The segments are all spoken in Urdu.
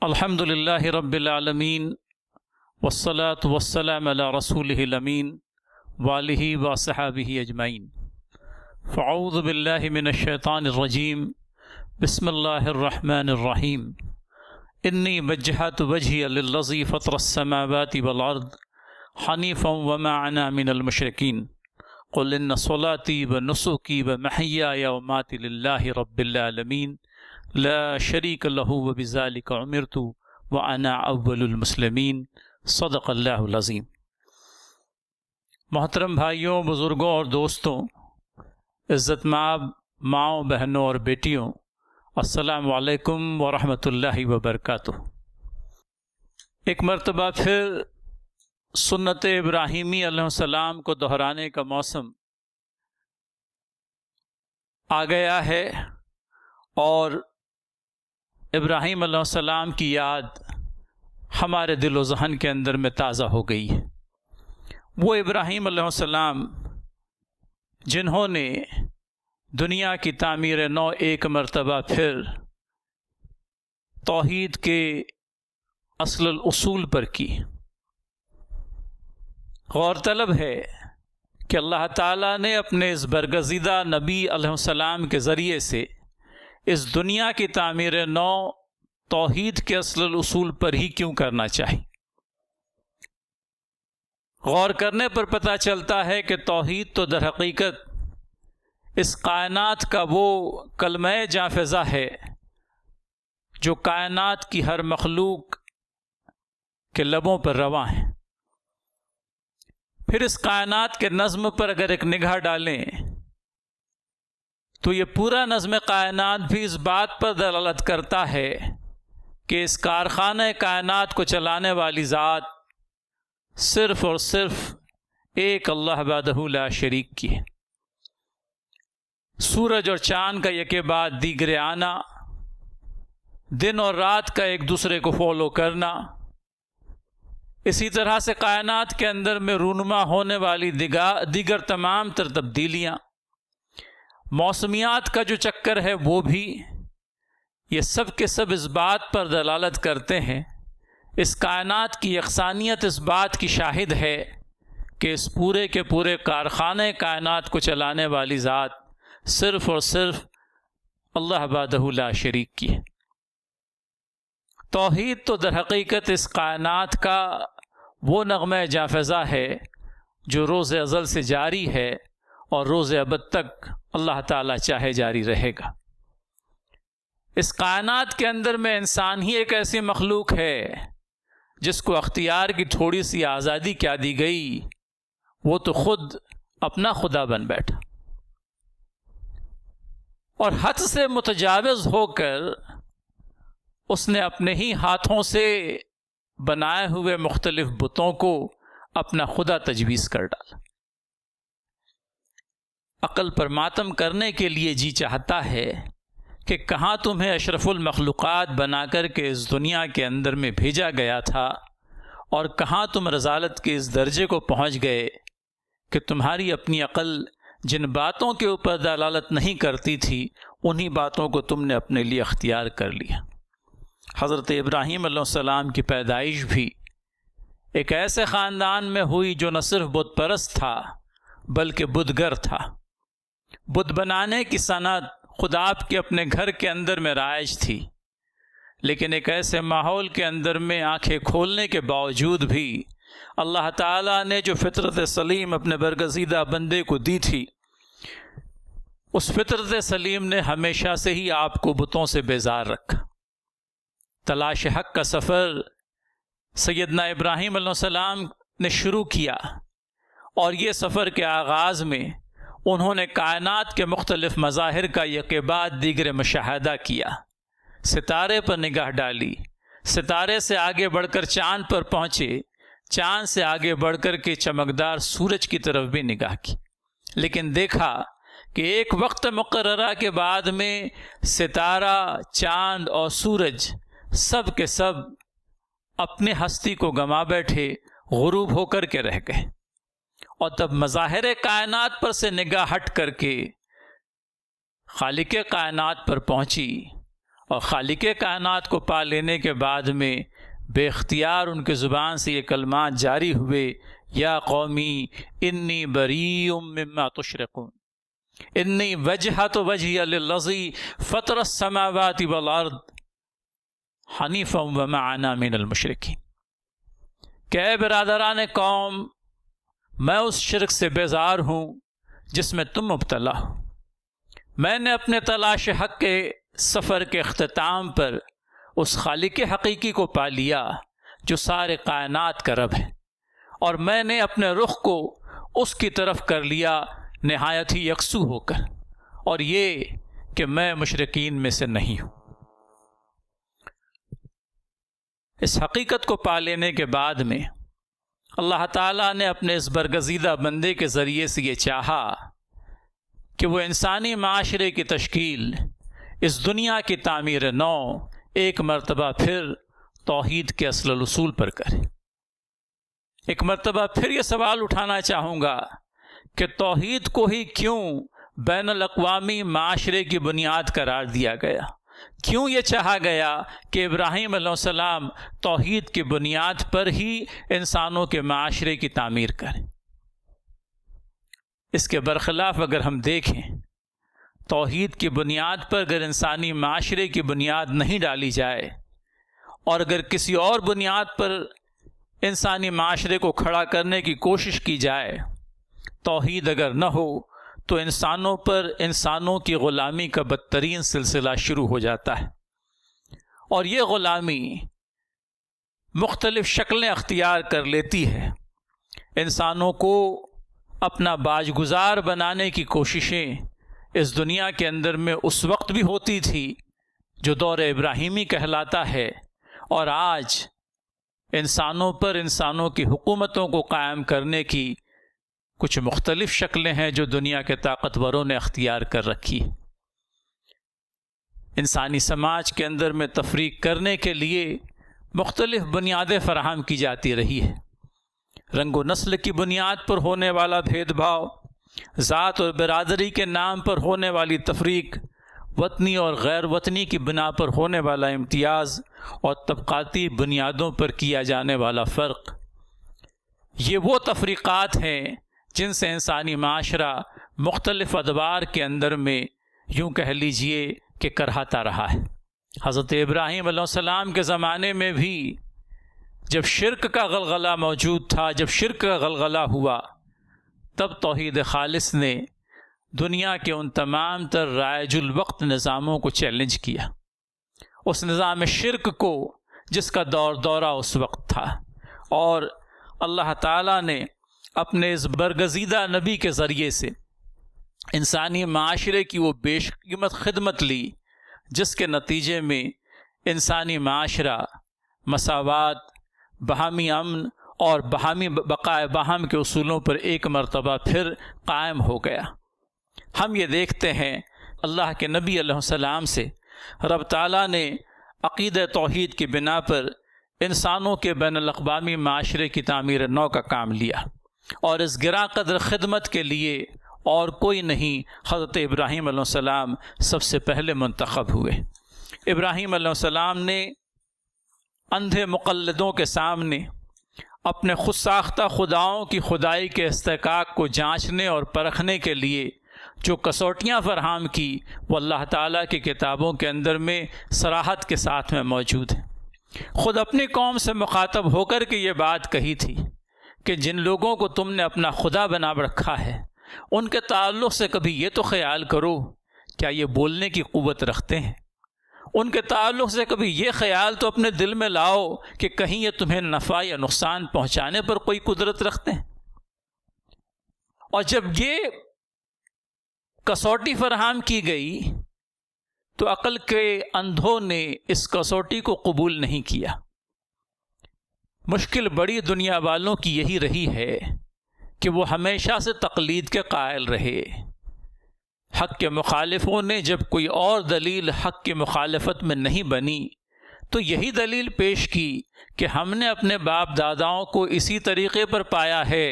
الحمدللہ رب العالمین والصلاة والسلام علی رسولہ الامین وآلہ وصحبہ اجمعین۔ فاعوذ باللہ من الشیطان الرجیم، بسم اللہ الرحمن الرحیم۔ انی وجہت وجہی للذی فطر السماوات والارض حنیفا وما انا من المشرکین، قل ان صلاتی ونسکی ومحیای ومماتی للہ رب العالمین لا شریک لہ وبذالک امرت وانا اول المسلمین، صدق اللہ العظیم۔ محترم بھائیوں، بزرگوں اور دوستوں، عزت مآب ماؤں، بہنوں اور بیٹیوں، السلام علیکم ورحمۃ اللہ وبرکاتہ۔ ایک مرتبہ پھر سنت ابراہیمی علیہ السلام کو دہرانے کا موسم آ گیا ہے اور ابراہیم علیہ السلام کی یاد ہمارے دل و ذہن کے اندر میں تازہ ہو گئی ہے۔ وہ ابراہیم علیہ السلام جنہوں نے دنیا کی تعمیر نو ایک مرتبہ پھر توحید کے اصل الاصول پر کی۔ غور طلب ہے کہ اللہ تعالیٰ نے اپنے اس برگزیدہ نبی علیہ السلام کے ذریعے سے اس دنیا کی تعمیر نو توحید کے اصل الاصول پر ہی کیوں کرنا چاہیے؟ غور کرنے پر پتہ چلتا ہے کہ توحید تو در حقیقت اس کائنات کا وہ کلمہ جاں ہے جو کائنات کی ہر مخلوق کے لبوں پر رواں ہے۔ پھر اس کائنات کے نظم پر اگر ایک نگاہ ڈالیں تو یہ پورا نظم کائنات بھی اس بات پر دلالت کرتا ہے کہ اس کارخانہ کائنات کو چلانے والی ذات صرف اور صرف ایک اللہ وحدہ لا شریک کی ہے۔ سورج اور چاند کا یکے بعد دیگرے آنا، دن اور رات کا ایک دوسرے کو فالو کرنا، اسی طرح سے کائنات کے اندر میں رونما ہونے والی دیگر تمام تر تبدیلیاں، موسمیات کا جو چکر ہے وہ بھی، یہ سب کے سب اس بات پر دلالت کرتے ہیں، اس کائنات کی یکسانیت اس بات کی شاہد ہے کہ اس پورے کے پورے کارخانہ کائنات کو چلانے والی ذات صرف اور صرف اللہ وحدہ لا شریک کی ہے۔ توحید تو در حقیقت اس کائنات کا وہ نغمہ جاں ہے جو روز ازل سے جاری ہے اور روز ابد تک اللہ تعالیٰ چاہے جاری رہے گا۔ اس کائنات کے اندر میں انسان ہی ایک ایسی مخلوق ہے جس کو اختیار کی تھوڑی سی آزادی کیا دی گئی، وہ تو خود اپنا خدا بن بیٹھا اور حد سے متجاوز ہو کر اس نے اپنے ہی ہاتھوں سے بنائے ہوئے مختلف بتوں کو اپنا خدا تجویز کر ڈالا۔ عقل پر ماتم کرنے کے لیے جی چاہتا ہے کہ کہاں تمہیں اشرف المخلوقات بنا کر کے اس دنیا کے اندر میں بھیجا گیا تھا اور کہاں تم رذالت کے اس درجے کو پہنچ گئے کہ تمہاری اپنی عقل جن باتوں کے اوپر دلالت نہیں کرتی تھی انہی باتوں کو تم نے اپنے لیے اختیار کر لیا۔ حضرت ابراہیم علیہ السلام کی پیدائش بھی ایک ایسے خاندان میں ہوئی جو نہ صرف بت پرست تھا بلکہ بدگر تھا۔ بت بنانے کی صنعت خود آپ کے اپنے گھر کے اندر میں رائج تھی، لیکن ایک ایسے ماحول کے اندر میں آنکھیں کھولنے کے باوجود بھی اللہ تعالیٰ نے جو فطرت سلیم اپنے برگزیدہ بندے کو دی تھی، اس فطرت سلیم نے ہمیشہ سے ہی آپ کو بتوں سے بیزار رکھا۔ تلاش حق کا سفر سیدنا ابراہیم علیہ السلام نے شروع کیا اور یہ سفر کے آغاز میں انہوں نے کائنات کے مختلف مظاہر کا یکے بعد دیگر مشاہدہ کیا، ستارے پر نگاہ ڈالی، ستارے سے آگے بڑھ کر چاند پر پہنچے، چاند سے آگے بڑھ کر کے چمکدار سورج کی طرف بھی نگاہ کی، لیکن دیکھا کہ ایک وقت مقررہ کے بعد میں ستارہ، چاند اور سورج سب کے سب اپنے ہستی کو گما بیٹھے، غروب ہو کر کے رہ گئے، اور تب مظاہر کائنات پر سے نگاہ ہٹ کر کے خالق کائنات پر پہنچی اور خالق کائنات کو پا لینے کے بعد میں بے اختیار ان کے زبان سے یہ کلمات جاری ہوئے، یا قومی انی بریء مما تشرکون انی وجہت وجہی للذی فطر السماوات والارض حنیفا وما انا من المشرکین، کہ اے برادران قوم، میں اس شرک سے بیزار ہوں جس میں تم مبتلا ہو۔ میں نے اپنے تلاش حق کے سفر کے اختتام پر اس خالق حقیقی کو پا لیا جو سارے کائنات کا رب ہے، اور میں نے اپنے رخ کو اس کی طرف کر لیا نہایت ہی یکسو ہو کر، اور یہ کہ میں مشرکین میں سے نہیں ہوں۔ اس حقیقت کو پا لینے کے بعد میں اللہ تعالیٰ نے اپنے اس برگزیدہ بندے کے ذریعے سے یہ چاہا کہ وہ انسانی معاشرے کی تشکیل، اس دنیا کی تعمیر نو ایک مرتبہ پھر توحید کے اصل الاصول پر کرے۔ ایک مرتبہ پھر یہ سوال اٹھانا چاہوں گا کہ توحید کو ہی کیوں بین الاقوامی معاشرے کی بنیاد قرار دیا گیا؟ کیوں یہ چاہا گیا کہ ابراہیم علیہ السلام توحید کی بنیاد پر ہی انسانوں کے معاشرے کی تعمیر کریں؟ اس کے برخلاف اگر ہم دیکھیں، توحید کی بنیاد پر اگر انسانی معاشرے کی بنیاد نہیں ڈالی جائے، اور اگر کسی اور بنیاد پر انسانی معاشرے کو کھڑا کرنے کی کوشش کی جائے، توحید اگر نہ ہو تو انسانوں پر انسانوں کی غلامی کا بدترین سلسلہ شروع ہو جاتا ہے، اور یہ غلامی مختلف شکلیں اختیار کر لیتی ہے۔ انسانوں کو اپنا باج گزار بنانے کی کوششیں اس دنیا کے اندر میں اس وقت بھی ہوتی تھی جو دور ابراہیمی کہلاتا ہے، اور آج انسانوں پر انسانوں کی حکومتوں کو قائم کرنے کی کچھ مختلف شکلیں ہیں جو دنیا کے طاقتوروں نے اختیار کر رکھی۔ انسانی سماج کے اندر میں تفریق کرنے کے لیے مختلف بنیادیں فراہم کی جاتی رہی ہے۔ رنگ و نسل کی بنیاد پر ہونے والا بھید بھاؤ، ذات اور برادری کے نام پر ہونے والی تفریق، وطنی اور غیر وطنی کی بنا پر ہونے والا امتیاز، اور طبقاتی بنیادوں پر کیا جانے والا فرق، یہ وہ تفریقات ہیں جن سے انسانی معاشرہ مختلف ادوار کے اندر میں یوں کہہ لیجئے کہ کرہاتا رہا ہے۔ حضرت ابراہیم علیہ السلام کے زمانے میں بھی جب شرک کا غلغلہ موجود تھا، جب شرک کا غلغلہ ہوا، تب توحید خالص نے دنیا کے ان تمام تر رائج الوقت نظاموں کو چیلنج کیا، اس نظام شرک کو جس کا دورہ اس وقت تھا، اور اللہ تعالیٰ نے اپنے اس برگزیدہ نبی کے ذریعے سے انسانی معاشرے کی وہ بیش قیمت خدمت لی جس کے نتیجے میں انسانی معاشرہ مساوات، باہمی امن اور باہمی بقائے باہم کے اصولوں پر ایک مرتبہ پھر قائم ہو گیا۔ ہم یہ دیکھتے ہیں اللہ کے نبی علیہ السلام سے رب تعالیٰ نے عقیدہ توحید کی بنا پر انسانوں کے بین الاقوامی معاشرے کی تعمیر نو کا کام لیا، اور اس گراں قدر خدمت کے لیے اور کوئی نہیں، حضرت ابراہیم علیہ السلام سب سے پہلے منتخب ہوئے۔ ابراہیم علیہ السلام نے اندھے مقلدوں کے سامنے اپنے خود ساختہ خداؤں کی خدائی کے استحقاق کو جانچنے اور پرکھنے کے لیے جو کسوٹیاں فراہم کی، وہ اللہ تعالیٰ کی کتابوں کے اندر میں صراحت کے ساتھ میں موجود ہیں۔ خود اپنی قوم سے مخاطب ہو کر کے یہ بات کہی تھی کہ جن لوگوں کو تم نے اپنا خدا بنا رکھا ہے، ان کے تعلق سے کبھی یہ تو خیال کرو کیا یہ بولنے کی قوت رکھتے ہیں؟ ان کے تعلق سے کبھی یہ خیال تو اپنے دل میں لاؤ کہ کہیں یہ تمہیں نفع یا نقصان پہنچانے پر کوئی قدرت رکھتے ہیں؟ اور جب یہ کسوٹی فراہم کی گئی تو عقل کے اندھوں نے اس کسوٹی کو قبول نہیں کیا۔ مشکل بڑی دنیا والوں کی یہی رہی ہے کہ وہ ہمیشہ سے تقلید کے قائل رہے۔ حق کے مخالفوں نے جب کوئی اور دلیل حق کی مخالفت میں نہیں بنی تو یہی دلیل پیش کی کہ ہم نے اپنے باپ داداؤں کو اسی طریقے پر پایا ہے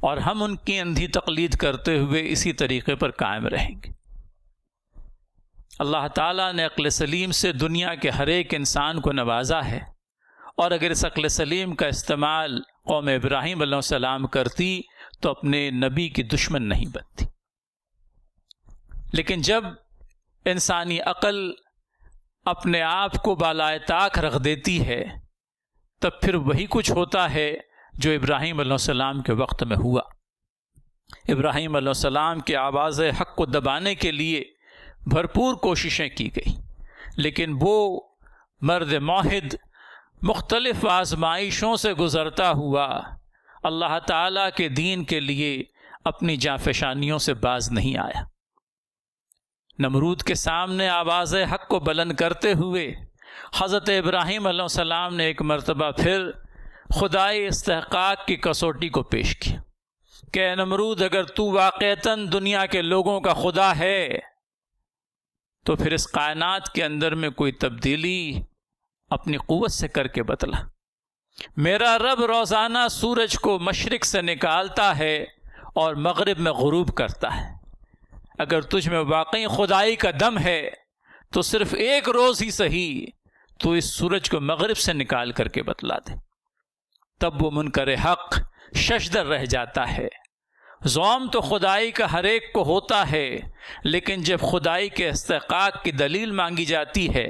اور ہم ان کی اندھی تقلید کرتے ہوئے اسی طریقے پر قائم رہیں گے۔ اللہ تعالیٰ نے عقل سلیم سے دنیا کے ہر ایک انسان کو نوازا ہے، اور اگر اس عقل سلیم کا استعمال قوم ابراہیم علیہ السلام کرتی تو اپنے نبی کی دشمن نہیں بنتی۔ لیکن جب انسانی عقل اپنے آپ کو بالائے طاق رکھ دیتی ہے، تب پھر وہی کچھ ہوتا ہے جو ابراہیم علیہ السلام کے وقت میں ہوا۔ ابراہیم علیہ السلام کی آواز حق کو دبانے کے لیے بھرپور کوششیں کی گئی، لیکن وہ مرد موحد مختلف آزمائشوں سے گزرتا ہوا اللہ تعالیٰ کے دین کے لیے اپنی جانفشانیوں سے باز نہیں آیا۔ نمرود کے سامنے آواز حق کو بلند کرتے ہوئے حضرت ابراہیم علیہ السلام نے ایک مرتبہ پھر خدائی استحقاق کی کسوٹی کو پیش کیا کہ اے نمرود، اگر تو واقعتاً دنیا کے لوگوں کا خدا ہے تو پھر اس کائنات کے اندر میں کوئی تبدیلی اپنی قوت سے کر کے بتلا۔ میرا رب روزانہ سورج کو مشرق سے نکالتا ہے اور مغرب میں غروب کرتا ہے، اگر تجھ میں واقعی خدائی کا دم ہے تو صرف ایک روز ہی صحیح تو اس سورج کو مغرب سے نکال کر کے بتلا دے۔ تب وہ منکر حق ششدر رہ جاتا ہے۔ زوم تو خدائی کا ہر ایک کو ہوتا ہے، لیکن جب خدائی کے استحقاق کی دلیل مانگی جاتی ہے،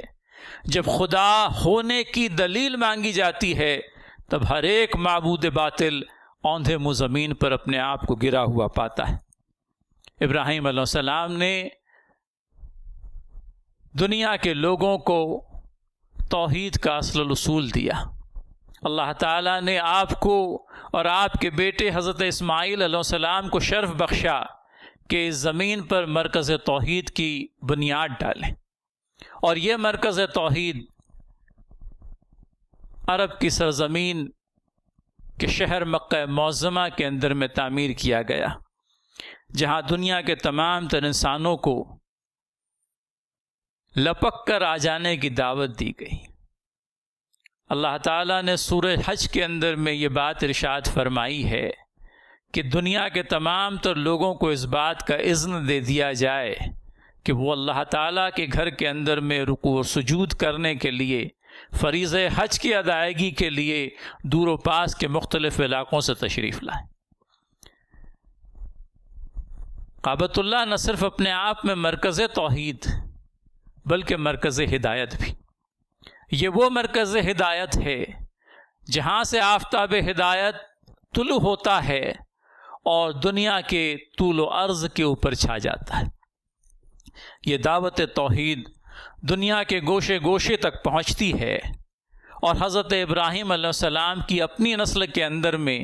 جب خدا ہونے کی دلیل مانگی جاتی ہے، تب ہر ایک معبود باطل اوندھے منہ زمین پر اپنے آپ کو گرا ہوا پاتا ہے۔ ابراہیم علیہ السلام نے دنیا کے لوگوں کو توحید کا اصل الاصول دیا۔ اللہ تعالیٰ نے آپ کو اور آپ کے بیٹے حضرت اسماعیل علیہ السلام کو شرف بخشا کہ اس زمین پر مرکز توحید کی بنیاد ڈالیں، اور یہ مرکز توحید عرب کی سرزمین کے شہر مکہ معظمہ کے اندر میں تعمیر کیا گیا، جہاں دنیا کے تمام تر انسانوں کو لپک کر آ جانے کی دعوت دی گئی۔ اللہ تعالیٰ نے سورہ حج کے اندر میں یہ بات ارشاد فرمائی ہے کہ دنیا کے تمام تر لوگوں کو اس بات کا اذن دے دیا جائے کہ وہ اللہ تعالیٰ کے گھر کے اندر میں رکوع و سجود کرنے کے لیے، فریضہ حج کی ادائیگی کے لیے دور و پاس کے مختلف علاقوں سے تشریف لائیں۔ کعبۃ اللہ نہ صرف اپنے آپ میں مرکز توحید بلکہ مرکز ہدایت بھی۔ یہ وہ مرکز ہدایت ہے جہاں سے آفتاب ہدایت طلوع ہوتا ہے اور دنیا کے طول و عرض کے اوپر چھا جاتا ہے۔ یہ دعوت توحید دنیا کے گوشے گوشے تک پہنچتی ہے، اور حضرت ابراہیم علیہ السلام کی اپنی نسل کے اندر میں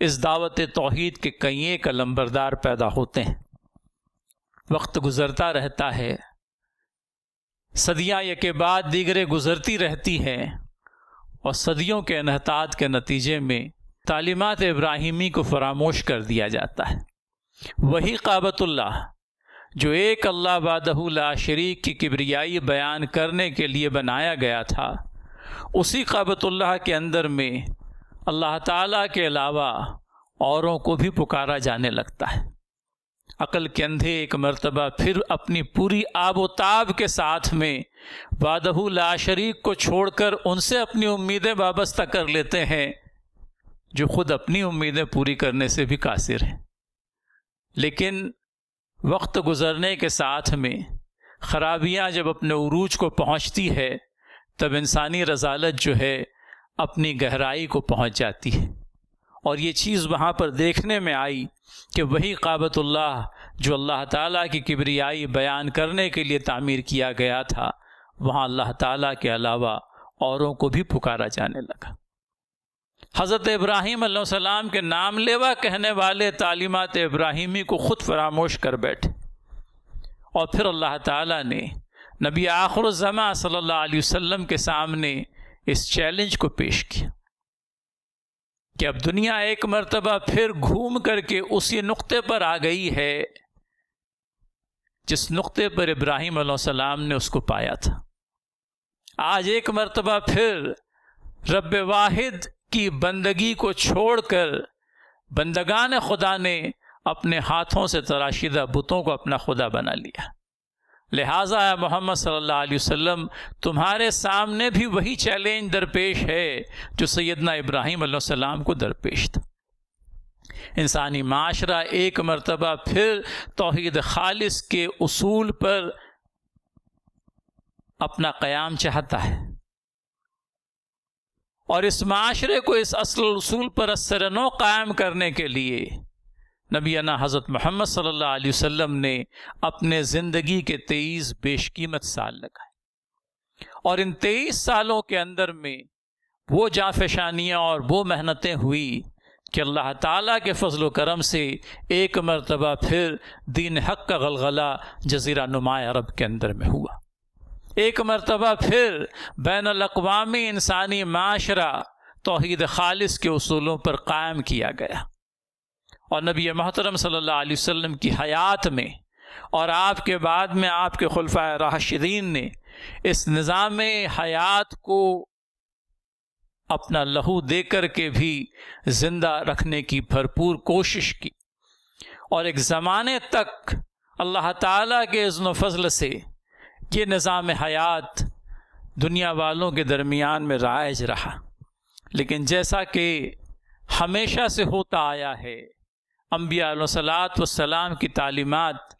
اس دعوت توحید کے کئی ایک علمبردار پیدا ہوتے ہیں۔ وقت گزرتا رہتا ہے، صدیاں یک بعد دیگرے گزرتی رہتی ہیں، اور صدیوں کے انحطاط کے نتیجے میں تعلیمات ابراہیمی کو فراموش کر دیا جاتا ہے۔ وہی کعبۃ اللہ جو ایک اللہ وحدہ لا شریک کی کبریائی بیان کرنے کے لیے بنایا گیا تھا، اسی کعبۃ اللہ کے اندر میں اللہ تعالیٰ کے علاوہ اوروں کو بھی پکارا جانے لگتا ہے۔ عقل کے اندھے ایک مرتبہ پھر اپنی پوری آب و تاب کے ساتھ میں وحدہ لا شریک کو چھوڑ کر ان سے اپنی امیدیں وابستہ کر لیتے ہیں جو خود اپنی امیدیں پوری کرنے سے بھی قاصر ہیں۔ لیکن وقت گزرنے کے ساتھ میں خرابیاں جب اپنے عروج کو پہنچتی ہے، تب انسانی رذالت جو ہے اپنی گہرائی کو پہنچ جاتی ہے، اور یہ چیز وہاں پر دیکھنے میں آئی کہ وہی کعبۃ اللہ جو اللہ تعالیٰ کی کبریائی بیان کرنے کے لیے تعمیر کیا گیا تھا، وہاں اللہ تعالیٰ کے علاوہ اوروں کو بھی پکارا جانے لگا۔ حضرت ابراہیم علیہ السلام کے نام لیوا کہنے والے تعلیمات ابراہیمی کو خود فراموش کر بیٹھے، اور پھر اللہ تعالیٰ نے نبی آخر الزماں صلی اللہ علیہ وسلم کے سامنے اس چیلنج کو پیش کیا کہ اب دنیا ایک مرتبہ پھر گھوم کر کے اسی نقطے پر آ گئی ہے جس نقطے پر ابراہیم علیہ السلام نے اس کو پایا تھا۔ آج ایک مرتبہ پھر رب واحد کی بندگی کو چھوڑ کر بندگان خدا نے اپنے ہاتھوں سے تراشیدہ بتوں کو اپنا خدا بنا لیا۔ لہٰذا محمد صلی اللہ علیہ وسلم تمہارے سامنے بھی وہی چیلنج درپیش ہے جو سیدنا ابراہیم علیہ السلام کو درپیش تھا۔ انسانی معاشرہ ایک مرتبہ پھر توحید خالص کے اصول پر اپنا قیام چاہتا ہے، اور اس معاشرے کو اس اصل اصول پر اثر نو قائم کرنے کے لیے نبینا حضرت محمد صلی اللہ علیہ وسلم نے اپنے زندگی کے 23 بیش قیمت سال لگائے، اور ان 23 سالوں کے اندر میں وہ جانفشانیاں اور وہ محنتیں ہوئی کہ اللہ تعالیٰ کے فضل و کرم سے ایک مرتبہ پھر دین حق کا غلغلہ جزیرہ نما عرب کے اندر میں ہوا، ایک مرتبہ پھر بین الاقوامی انسانی معاشرہ توحید خالص کے اصولوں پر قائم کیا گیا، اور نبی محترم صلی اللہ علیہ وسلم کی حیات میں اور آپ کے بعد میں آپ کے خلفائے راشدین نے اس نظام حیات کو اپنا لہو دے کر کے بھی زندہ رکھنے کی بھرپور کوشش کی، اور ایک زمانے تک اللہ تعالیٰ کے اذن و فضل سے یہ نظام حیات دنیا والوں کے درمیان میں رائج رہا۔ لیکن جیسا کہ ہمیشہ سے ہوتا آیا ہے، انبیاء علیہ الصلوۃ والسلام کی تعلیمات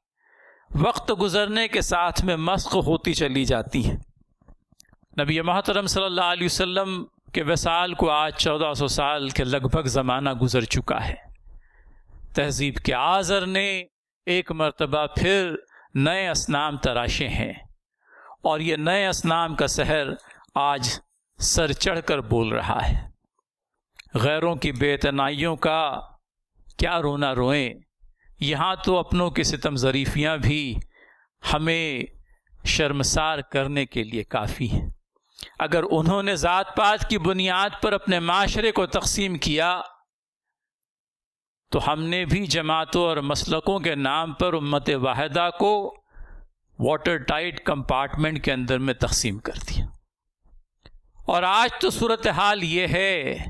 وقت گزرنے کے ساتھ میں مسخ ہوتی چلی جاتی ہیں۔ نبی محترم صلی اللہ علیہ وسلم کے وصال کو آج 1400 سال کے لگ بھگ زمانہ گزر چکا ہے۔ تہذیب کے آزر نے ایک مرتبہ پھر نئے اصنام تراشے ہیں، اور یہ نئے اصنام کا سحر آج سر چڑھ کر بول رہا ہے۔ غیروں کی بے اعتنائیوں کا کیا رونا روئیں، یہاں تو اپنوں کی ستم ظریفیاں بھی ہمیں شرمسار کرنے کے لیے کافی ہیں۔ اگر انہوں نے ذات پات کی بنیاد پر اپنے معاشرے کو تقسیم کیا تو ہم نے بھی جماعتوں اور مسلکوں کے نام پر امت واحدہ کو واٹر ٹائٹ کمپارٹمنٹ کے اندر میں تقسیم کر دیا، اور آج تو صورتحال یہ ہے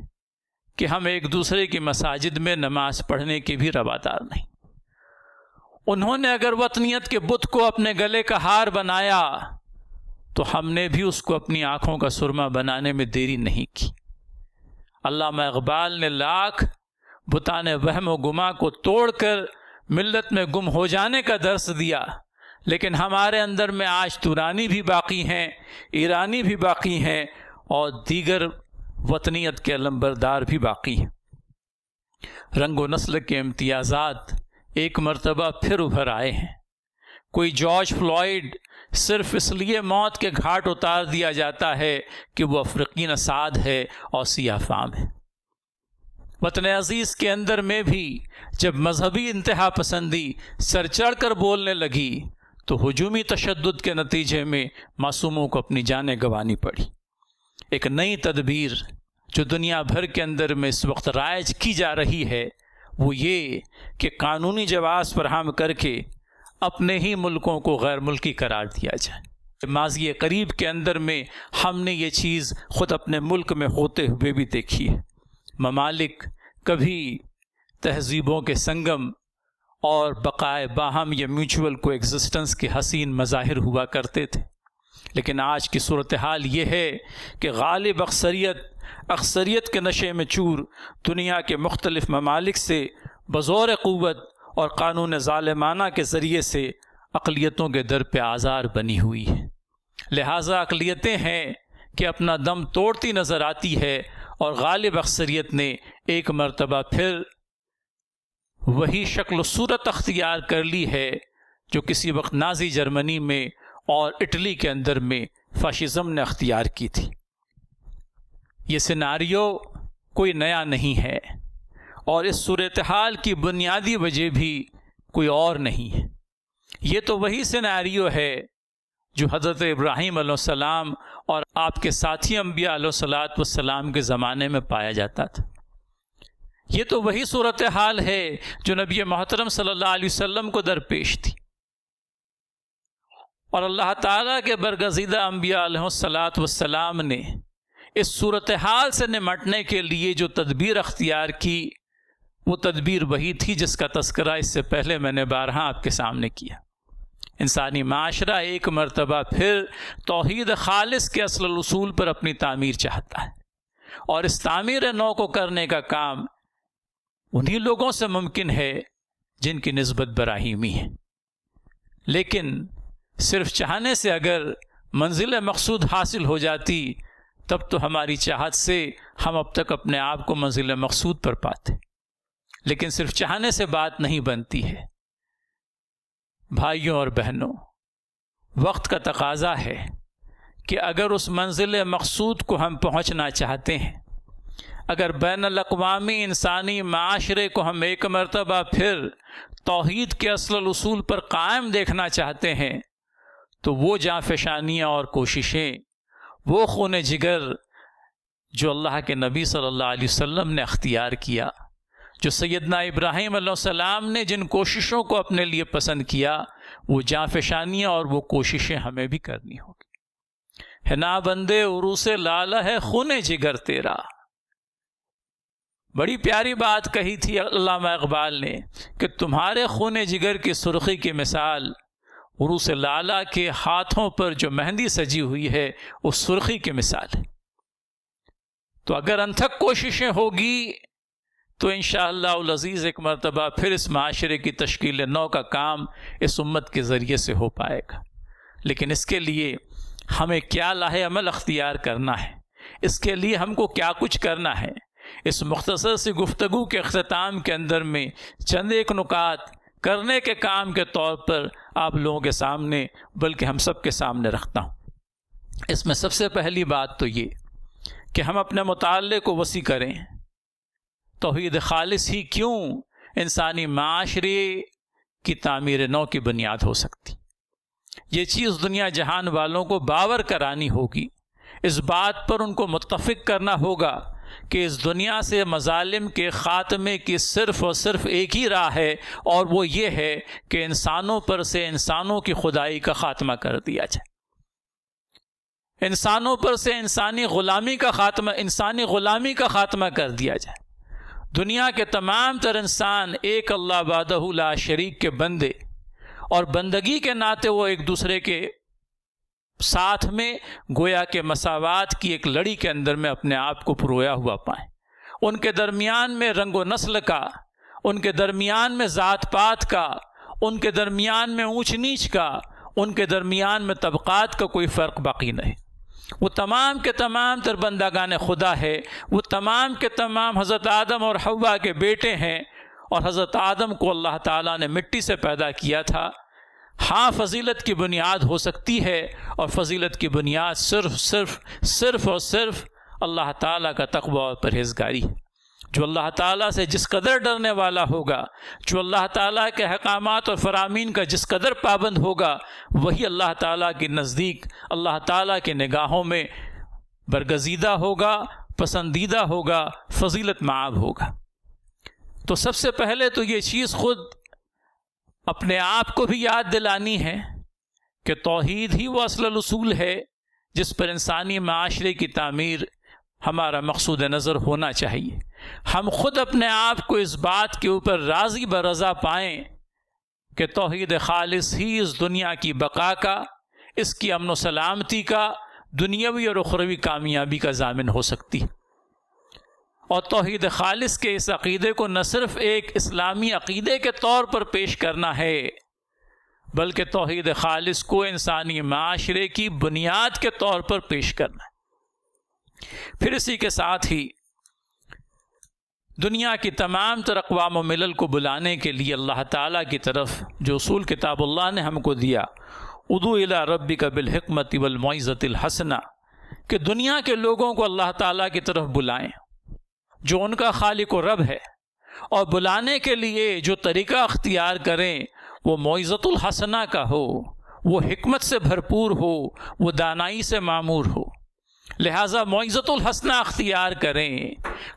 کہ ہم ایک دوسرے کی مساجد میں نماز پڑھنے کے بھی روادار نہیں۔ انہوں نے اگر وطنیت کے بت کو اپنے گلے کا ہار بنایا تو ہم نے بھی اس کو اپنی آنکھوں کا سرما بنانے میں دیری نہیں کی۔ علامہ اقبال نے لاکھ بتانے وہم و گما کو توڑ کر ملت میں گم ہو جانے کا درس دیا، لیکن ہمارے اندر میں آج تورانی بھی باقی ہیں، ایرانی بھی باقی ہیں، اور دیگر وطنیت کے علمبردار بھی باقی ہیں۔ رنگ و نسل کے امتیازات ایک مرتبہ پھر ابھر آئے ہیں۔ کوئی جارج فلوئڈ صرف اس لیے موت کے گھاٹ اتار دیا جاتا ہے کہ وہ افریقی نژاد ہے اور سیاہ فام ہے۔ وطن عزیز کے اندر میں بھی جب مذہبی انتہا پسندی سر چڑھ کر بولنے لگی تو ہجومی تشدد کے نتیجے میں معصوموں کو اپنی جانیں گنوانی پڑی۔ ایک نئی تدبیر جو دنیا بھر کے اندر میں اس وقت رائج کی جا رہی ہے وہ یہ کہ قانونی جواز فراہم کر کے اپنے ہی ملکوں کو غیر ملکی قرار دیا جائے۔ ماضی قریب کے اندر میں ہم نے یہ چیز خود اپنے ملک میں ہوتے ہوئے بھی دیکھی ہے۔ ممالک کبھی تہذیبوں کے سنگم اور بقائے باہم یا میوچول کو ایگزسٹنس کے حسین مظاہر ہوا کرتے تھے، لیکن آج کی صورتحال یہ ہے کہ غالب اکثریت کے نشے میں چور دنیا کے مختلف ممالک سے بزور قوت اور قانون ظالمانہ کے ذریعے سے اقلیتوں کے در پہ آزار بنی ہوئی ہے۔ لہٰذا اقلیتیں ہیں کہ اپنا دم توڑتی نظر آتی ہے، اور غالب اکثریت نے ایک مرتبہ پھر وہی شکل و صورت اختیار کر لی ہے جو کسی وقت نازی جرمنی میں اور اٹلی کے اندر میں فاشزم نے اختیار کی تھی۔ یہ سیناریو کوئی نیا نہیں ہے، اور اس صورتحال کی بنیادی وجہ بھی کوئی اور نہیں ہے۔ یہ تو وہی سیناریو ہے جو حضرت ابراہیم علیہ السلام اور آپ کے ساتھی انبیاء علیہ الصلوۃ والسلام کے زمانے میں پایا جاتا تھا۔ یہ تو وہی صورتحال ہے جو نبی محترم صلی اللہ علیہ وسلم کو درپیش تھی، اور اللہ تعالیٰ کے برگزیدہ انبیاء علیہ الصلوۃ والسلام نے اس صورتحال سے نمٹنے کے لیے جو تدبیر اختیار کی وہ تدبیر وہی تھی جس کا تذکرہ اس سے پہلے میں نے بارہا آپ کے سامنے کیا۔ انسانی معاشرہ ایک مرتبہ پھر توحید خالص کے اصل الاصول پر اپنی تعمیر چاہتا ہے، اور اس تعمیر نو کو کرنے کا کام انہی لوگوں سے ممکن ہے جن کی نسبت براہیمی ہے۔ لیکن صرف چاہنے سے اگر منزل مقصود حاصل ہو جاتی تب تو ہماری چاہت سے ہم اب تک اپنے آپ کو منزل مقصود پر پاتے، لیکن صرف چاہنے سے بات نہیں بنتی ہے۔ بھائیوں اور بہنوں، وقت کا تقاضا ہے کہ اگر اس منزل مقصود کو ہم پہنچنا چاہتے ہیں، اگر بین الاقوامی انسانی معاشرے کو ہم ایک مرتبہ پھر توحید کے اصل الاصول پر قائم دیکھنا چاہتے ہیں، تو وہ جانفشانیاں اور کوششیں، وہ خون جگر جو اللہ کے نبی صلی اللہ علیہ وسلم نے اختیار کیا، جو سیدنا ابراہیم علیہ السلام نے جن کوششوں کو اپنے لیے پسند کیا، وہ جانفشانیاں اور وہ کوششیں ہمیں بھی کرنی ہوگی۔ ہے نا بندے عروس لالہ ہے خون جگر تیرا، بڑی پیاری بات کہی تھی علامہ اقبال نے کہ تمہارے خون جگر کی سرخی کی مثال عروس لالہ کے ہاتھوں پر جو مہندی سجی ہوئی ہے اس سرخی کی مثال ہے۔ تو اگر انتھک کوششیں ہوگی تو انشاءاللہ العزیز ایک مرتبہ پھر اس معاشرے کی تشکیل نو کا کام اس امت کے ذریعے سے ہو پائے گا۔ لیکن اس کے لیے ہمیں کیا لاہ عمل اختیار کرنا ہے، اس کے لیے ہم کو کیا کچھ کرنا ہے، اس مختصر سی گفتگو کے اختتام کے اندر میں چند ایک نکات کرنے کے کام کے طور پر آپ لوگوں کے سامنے بلکہ ہم سب کے سامنے رکھتا ہوں۔ اس میں سب سے پہلی بات تو یہ کہ ہم اپنے مطالعے کو وسیع کریں۔ توحید خالص ہی کیوں انسانی معاشرے کی تعمیر نو کی بنیاد ہو سکتی، یہ چیز دنیا جہان والوں کو باور کرانی ہوگی، اس بات پر ان کو متفق کرنا ہوگا کہ اس دنیا سے مظالم کے خاتمے کی صرف اور صرف ایک ہی راہ ہے، اور وہ یہ ہے کہ انسانوں پر سے انسانوں کی خدائی کا خاتمہ کر دیا جائے، انسانوں پر سے انسانی غلامی کا خاتمہ کر دیا جائے۔ دنیا کے تمام تر انسان ایک اللہ وحدہ لا شریک کے بندے، اور بندگی کے ناطے وہ ایک دوسرے کے ساتھ میں گویا کہ مساوات کی ایک لڑی کے اندر میں اپنے آپ کو پرویا ہوا پائیں۔ ان کے درمیان میں رنگ و نسل کا، ان کے درمیان میں ذات پات کا، ان کے درمیان میں اونچ نیچ کا، ان کے درمیان میں طبقات کا کوئی فرق باقی نہیں۔ وہ تمام کے تمام تر بندگان خدا ہے، وہ تمام کے تمام حضرت آدم اور حوا کے بیٹے ہیں، اور حضرت آدم کو اللہ تعالیٰ نے مٹی سے پیدا کیا تھا۔ ہاں فضیلت کی بنیاد ہو سکتی ہے، اور فضیلت کی بنیاد صرف اور صرف اللہ تعالیٰ کا تقوی اور پرہیزگاری ہے۔ جو اللہ تعالیٰ سے جس قدر ڈرنے والا ہوگا، جو اللہ تعالیٰ کے احکامات اور فرامین کا جس قدر پابند ہوگا، وہی اللہ تعالیٰ کے نزدیک، اللہ تعالیٰ کے نگاہوں میں برگزیدہ ہوگا، پسندیدہ ہوگا، فضیلت مآب ہوگا۔ تو سب سے پہلے تو یہ چیز خود اپنے آپ کو بھی یاد دلانی ہے کہ توحید ہی وہ اصل الاصول ہے جس پر انسانی معاشرے کی تعمیر ہمارا مقصود نظر ہونا چاہیے۔ ہم خود اپنے آپ کو اس بات کے اوپر راضی برضا پائیں کہ توحید خالص ہی اس دنیا کی بقا کا، اس کی امن و سلامتی کا، دنیاوی اور اخروی کامیابی کا ضامن ہو سکتی ہے۔ اور توحید خالص کے اس عقیدے کو نہ صرف ایک اسلامی عقیدے کے طور پر پیش کرنا ہے، بلکہ توحید خالص کو انسانی معاشرے کی بنیاد کے طور پر پیش کرنا ہے۔ پھر اسی کے ساتھ ہی دنیا کی تمام تر اقوام و ملل کو بلانے کے لیے اللہ تعالیٰ کی طرف جو اصول کتاب اللہ نے ہم کو دیا، ادعو الی ربک بالحکمت والموعظۃ الحسنہ، کہ دنیا کے لوگوں کو اللہ تعالیٰ کی طرف بلائیں جو ان کا خالق و رب ہے، اور بلانے کے لیے جو طریقہ اختیار کریں وہ موعظۃ الحسنہ کا ہو، وہ حکمت سے بھرپور ہو، وہ دانائی سے معمور ہو۔ لہٰذا موعظۃ الحسنہ اختیار کریں۔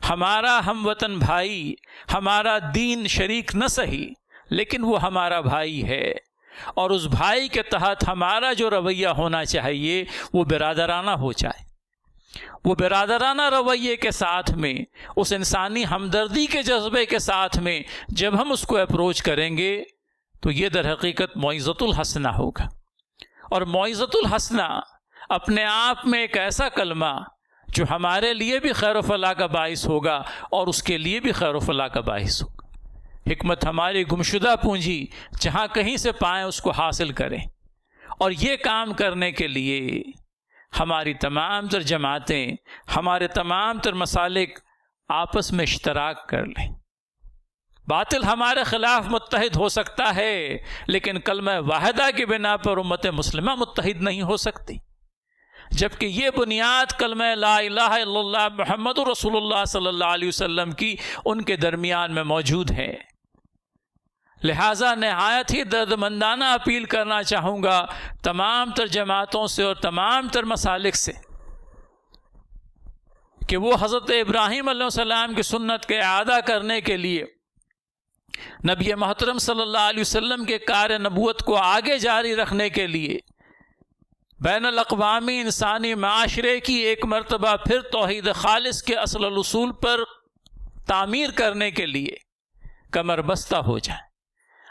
ہمارا ہم وطن بھائی، ہمارا دین شریک نہ سہی، لیکن وہ ہمارا بھائی ہے، اور اس بھائی کے تحت ہمارا جو رویہ ہونا چاہیے وہ برادرانہ ہو جائے۔ وہ برادرانہ رویے کے ساتھ میں، اس انسانی ہمدردی کے جذبے کے ساتھ میں جب ہم اس کو اپروچ کریں گے تو یہ در حقیقت موعظۃ الحسنہ ہوگا. اور موعظۃ الحسنہ اپنے آپ میں ایک ایسا کلمہ جو ہمارے لیے بھی خیر و فلاح کا باعث ہوگا اور اس کے لیے بھی خیر و فلاح کا باعث ہوگا. حکمت ہماری گمشدہ پونجی جہاں کہیں سے پائیں اس کو حاصل کریں، اور یہ کام کرنے کے لیے ہماری تمام تر جماعتیں، ہمارے تمام تر مسالک آپس میں اشتراک کر لیں. باطل ہمارے خلاف متحد ہو سکتا ہے، لیکن کلمہ واحدہ کی بنا پر امت مسلمہ متحد نہیں ہو سکتی، جبکہ یہ بنیاد کلمہ لا الہ الا اللہ محمد رسول اللہ صلی اللہ علیہ وسلم کی ان کے درمیان میں موجود ہے. لہٰذا نہایت ہی دردمندانہ اپیل کرنا چاہوں گا تمام تر جماعتوں سے اور تمام تر مسالک سے کہ وہ حضرت ابراہیم علیہ السلام کی سنت کے اعادہ کرنے کے لیے، نبی محترم صلی اللہ علیہ وسلم کے کار نبوت کو آگے جاری رکھنے کے لیے، بین الاقوامی انسانی معاشرے کی ایک مرتبہ پھر توحید خالص کے اصل الاصول پر تعمیر کرنے کے لیے کمر بستہ ہو جائیں،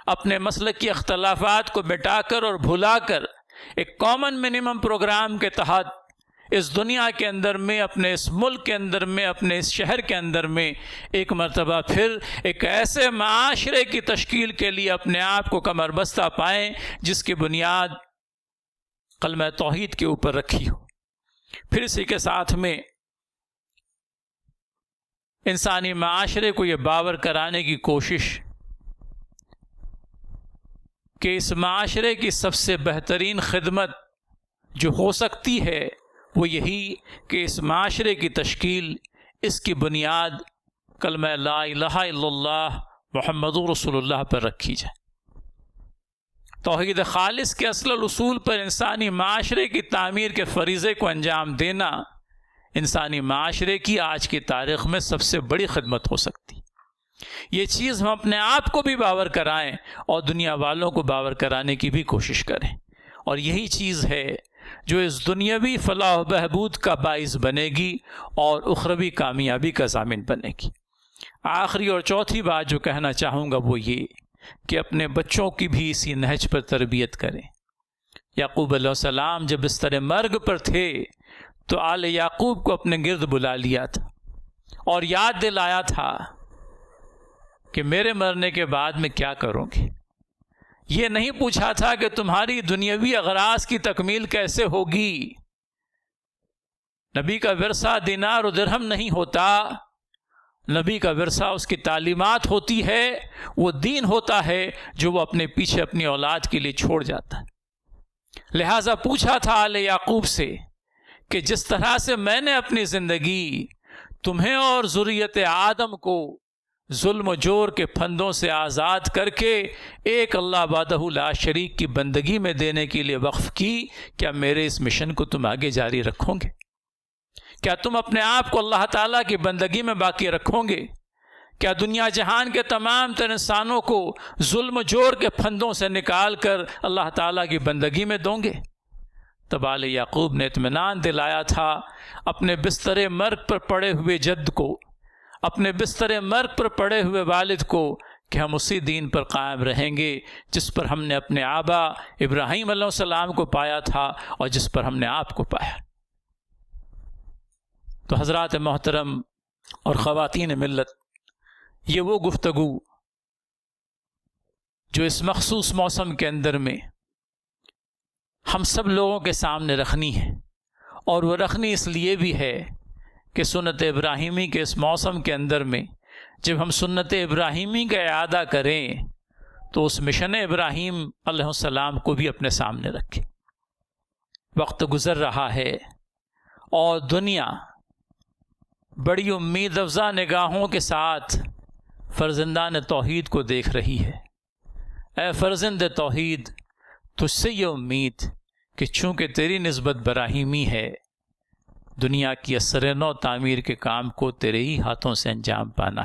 اپنے مسلک کی اختلافات کو مٹا کر اور بھلا کر ایک کامن منیمم پروگرام کے تحت اس دنیا کے اندر میں، اپنے اس ملک کے اندر میں، اپنے اس شہر کے اندر میں ایک مرتبہ پھر ایک ایسے معاشرے کی تشکیل کے لیے اپنے آپ کو کمر بستہ پائیں جس کی بنیاد کلمہ توحید کے اوپر رکھی ہو. پھر اسی کے ساتھ میں انسانی معاشرے کو یہ باور کرانے کی کوشش کہ اس معاشرے کی سب سے بہترین خدمت جو ہو سکتی ہے وہ یہی کہ اس معاشرے کی تشکیل، اس کی بنیاد کلمہ لا الہ الا اللہ محمد رسول اللہ پر رکھی جائے. توحید خالص کے اصل الاصول پر انسانی معاشرے کی تعمیر کے فریضے کو انجام دینا انسانی معاشرے کی آج کی تاریخ میں سب سے بڑی خدمت ہو سکتی. یہ چیز ہم اپنے آپ کو بھی باور کرائیں اور دنیا والوں کو باور کرانے کی بھی کوشش کریں، اور یہی چیز ہے جو اس دنیاوی فلاح و بہبود کا باعث بنے گی اور اخروی کامیابی کا ضامن بنے گی. آخری اور چوتھی بات جو کہنا چاہوں گا وہ یہ کہ اپنے بچوں کی بھی اسی نہج پر تربیت کریں. یعقوب علیہ السلام جب بستر مرگ پر تھے تو آل یعقوب کو اپنے گرد بلا لیا تھا اور یاد دلایا تھا کہ میرے مرنے کے بعد میں کیا کروں گے. یہ نہیں پوچھا تھا کہ تمہاری دنیاوی اغراض کی تکمیل کیسے ہوگی. نبی کا ورثہ دینار و درہم نہیں ہوتا، نبی کا ورثہ اس کی تعلیمات ہوتی ہے، وہ دین ہوتا ہے جو وہ اپنے پیچھے اپنی اولاد کے لیے چھوڑ جاتا ہے. لہٰذا پوچھا تھا آل یعقوب سے کہ جس طرح سے میں نے اپنی زندگی تمہیں اور ذریت آدم کو ظلم و جور کے پھندوں سے آزاد کر کے ایک اللہ وحدہ لا شریک کی بندگی میں دینے کے لیے وقف کی، کیا میرے اس مشن کو تم آگے جاری رکھو گے؟ کیا تم اپنے آپ کو اللہ تعالیٰ کی بندگی میں باقی رکھو گے؟ کیا دنیا جہان کے تمام تر انسانوں کو ظلم و جور کے پھندوں سے نکال کر اللہ تعالیٰ کی بندگی میں دوں گے؟ تب آل یعقوب نے اطمینان دلایا تھا اپنے بستر مرگ پر پڑے ہوئے جد کو، اپنے بستر مرگ پر پڑے ہوئے والد کو، کہ ہم اسی دین پر قائم رہیں گے جس پر ہم نے اپنے آبا ابراہیم علیہ السلام کو پایا تھا اور جس پر ہم نے آپ کو پایا. تو حضرات محترم اور خواتین ملت، یہ وہ گفتگو جو اس مخصوص موسم کے اندر میں ہم سب لوگوں کے سامنے رکھنی ہے، اور وہ رکھنی اس لیے بھی ہے کہ سنت ابراہیمی کے اس موسم کے اندر میں جب ہم سنت ابراہیمی کا اعادہ کریں تو اس مشن ابراہیم علیہ السلام کو بھی اپنے سامنے رکھیں. وقت گزر رہا ہے اور دنیا بڑی امید افزا نگاہوں کے ساتھ فرزندان توحید کو دیکھ رہی ہے. اے فرزند توحید، تجھ سے یہ امید کہ چونکہ تیری نسبت براہیمی ہے، دنیا کی اثر نو تعمیر کے کام کو تیرے ہی ہاتھوں سے انجام پانا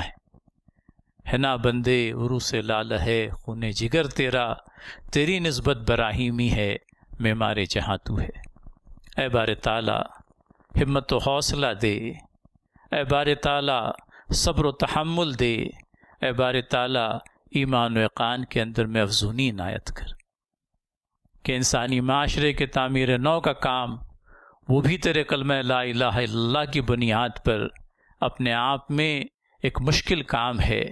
ہے نا بندے، عروس لال ہے خون جگر تیرا، تیری نسبت براہیمی ہے، معمار جہاں تو ہے. اے بار تعالیٰ ہمت و حوصلہ دے، اے بار تعالیٰ صبر و تحمل دے، اے بار تعالیٰ ایمان و یقین کے اندر میں افزونی عنایت کر، کہ انسانی معاشرے کے تعمیر نو کا کام وہ بھی تیرے کلمہ لا الہ الا اللہ کی بنیاد پر اپنے آپ میں ایک مشکل کام ہے،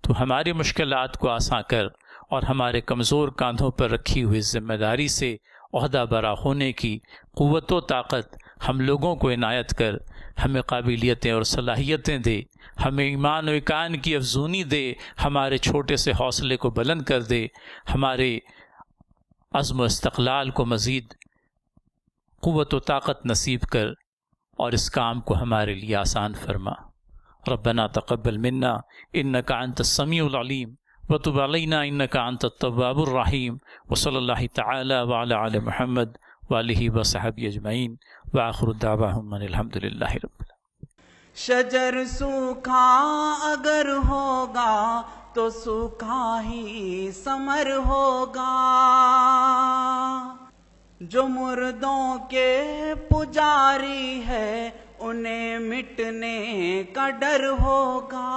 تو ہماری مشکلات کو آسان کر اور ہمارے کمزور کاندھوں پر رکھی ہوئی ذمہ داری سے عہدہ برا ہونے کی قوت و طاقت ہم لوگوں کو عنایت کر، ہمیں قابلیتیں اور صلاحیتیں دے، ہمیں ایمان و یقین کی افزونی دے، ہمارے چھوٹے سے حوصلے کو بلند کر دے، ہمارے عزم و استقلال کو مزید قوت و طاقت نصیب کر، اور اس کام کو ہمارے لیے آسان فرما۔ ربنا تقبل منا انک انت السمیع العلیم وتب علینا انک انت التواب الرحیم، وصلی اللہ تعالی وعلی آل محمد وآلہ وصحبہ اجمعین، وآخر دعواہم ان الحمد للہ رب العالمین۔ شجر سوکھا اگر ہوگا تو سوکھا ہی ثمر ہوگا، جو مردوں کے پجاری ہے انہیں مٹنے کا ڈر ہوگا۔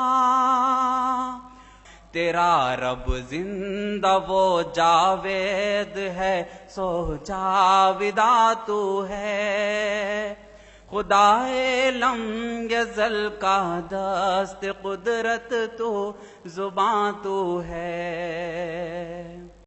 تیرا رب زندہ وہ جاوید ہے، سو جاویدہ تو ہے، خدائے لم یزل کا دست قدرت تو زباں تو ہے۔